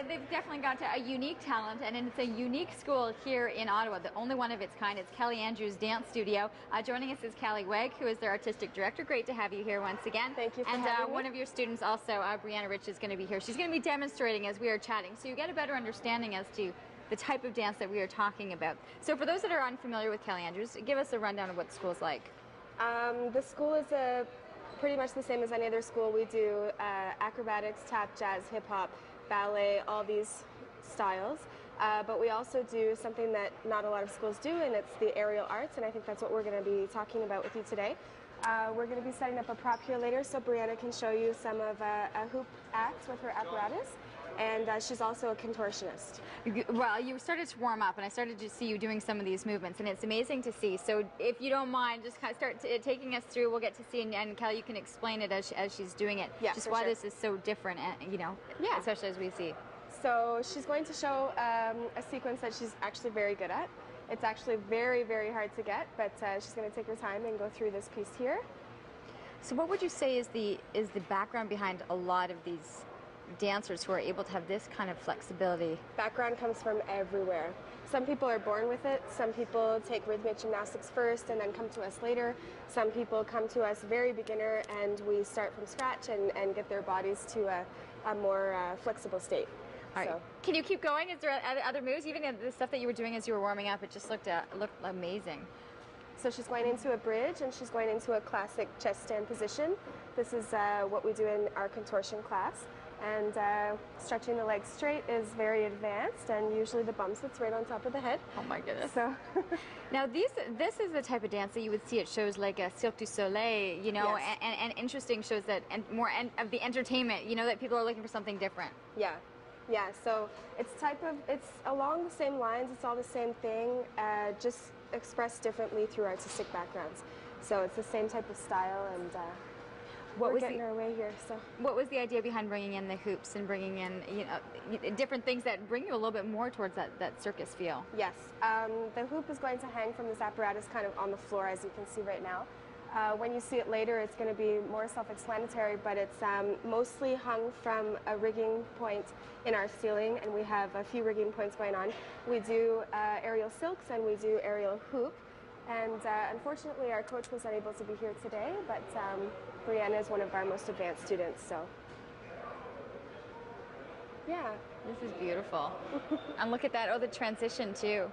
they've definitely got a unique talent, and it's a unique school here in Ottawa, the only one of its kind. It's KaliAndrews Dance Studio. Joining us is Callie Wegg, who is their artistic director. Great to have you here once again. Thank you for having me. And one of your students also, Brianna Rich, is going to be here. She's going to be demonstrating as we are chatting, so you get a better understanding as to the type of dance that we are talking about. So for those that are unfamiliar with KaliAndrews, give us a rundown of what the school is like. The school is pretty much the same as any other school. We do acrobatics, tap, jazz, hip-hop, ballet, all these styles. But we also do something that not a lot of schools do, and it's the aerial arts, and I think that's what we're going to be talking about with you today. We're going to be setting up a prop here later so Brianna can show you some of a hoop act with her apparatus. And she's also a contortionist. Well, you started to warm up, and I started to see you doing some of these movements, and it's amazing to see. So if you don't mind, just kind of start taking us through. We'll get to see, and Callie, you can explain it as she's doing it. Yeah, just why this is so different, you know, yeah. Especially as we see. So she's going to show a sequence that she's actually very good at. It's actually very, very hard to get, but she's going to take her time and go through this piece here. So what would you say is the background behind a lot of these dancers who are able to have this kind of flexibility? Background comes from everywhere. Some people are born with it. Some people take rhythmic gymnastics first and then come to us later. Some people come to us very beginner and we start from scratch and get their bodies to a more flexible state. All right. So. Can you keep going? Is there other moves? Even the stuff that you were doing as you were warming up, it just looked amazing. So she's going into a bridge and she's going into a classic chest stand position. This is what we do in our contortion class. And stretching the legs straight is very advanced, and usually the bum sits right on top of the head. Oh my goodness. So now this is the type of dance that you would see at shows like Cirque du Soleil, you know, yes. and interesting shows that, and more of the entertainment, you know, that people are looking for something different. Yeah. Yeah, so it's along the same lines, it's all the same thing, just expressed differently through artistic backgrounds. So it's the same type of style, and we're getting our way here. So what was the idea behind bringing in the hoops and bringing in, you know, different things that bring you a little bit more towards that circus feel? Yes, the hoop is going to hang from this apparatus kind of on the floor, as you can see right now. When you see it later, it's going to be more self-explanatory, but it's mostly hung from a rigging point in our ceiling, and we have a few rigging points going on. We do aerial silks and we do aerial hoop, and unfortunately our coach was unable to be here today, but Lianne is one of our most advanced students, so yeah. This is beautiful. And look at that, oh, the transition too.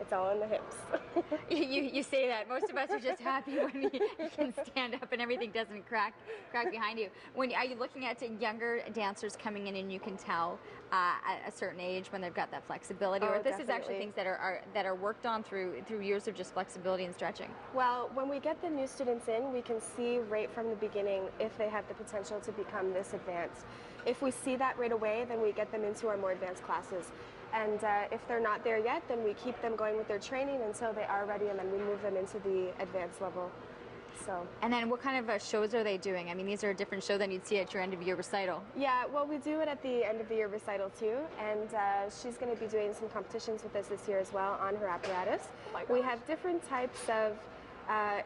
It's all in the hips. you say that. Most of us are just happy when you can stand up and everything doesn't crack behind you. Are you looking at younger dancers coming in and you can tell at a certain age when they've got that flexibility, or this definitely. Is actually things that are worked on through years of just flexibility and stretching? Well, when we get the new students in, we can see right from the beginning if they have the potential to become this advanced. If we see that right away, then we get them into our more advanced classes. And if they're not there yet, then we keep them going with their training until they are ready, and then we move them into the advanced level. So. And then what kind of shows are they doing? I mean, these are a different show than you'd see at your end of year recital. Yeah, well, we do it at the end of the year recital too, and she's going to be doing some competitions with us this year as well on her apparatus. Oh, we have different types of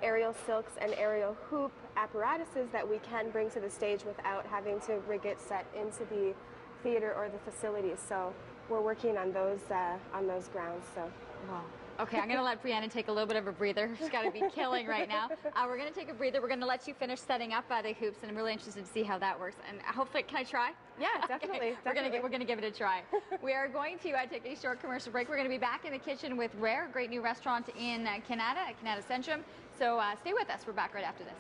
aerial silks and aerial hoop apparatuses that we can bring to the stage without having to rig it set into the theater or the facilities. So we're working on those grounds. So. Wow. Okay, I'm going to let Brianna take a little bit of a breather. She's got to be killing right now. We're going to take a breather. We're going to let you finish setting up the hoops, and I'm really interested to see how that works. And hopefully, can I try? Yeah, definitely. Okay. We're going to give it a try. We are going to take a short commercial break. We're going to be back in the kitchen with Rare, a great new restaurant in Canada, at Canada Centrum. So stay with us. We're back right after this.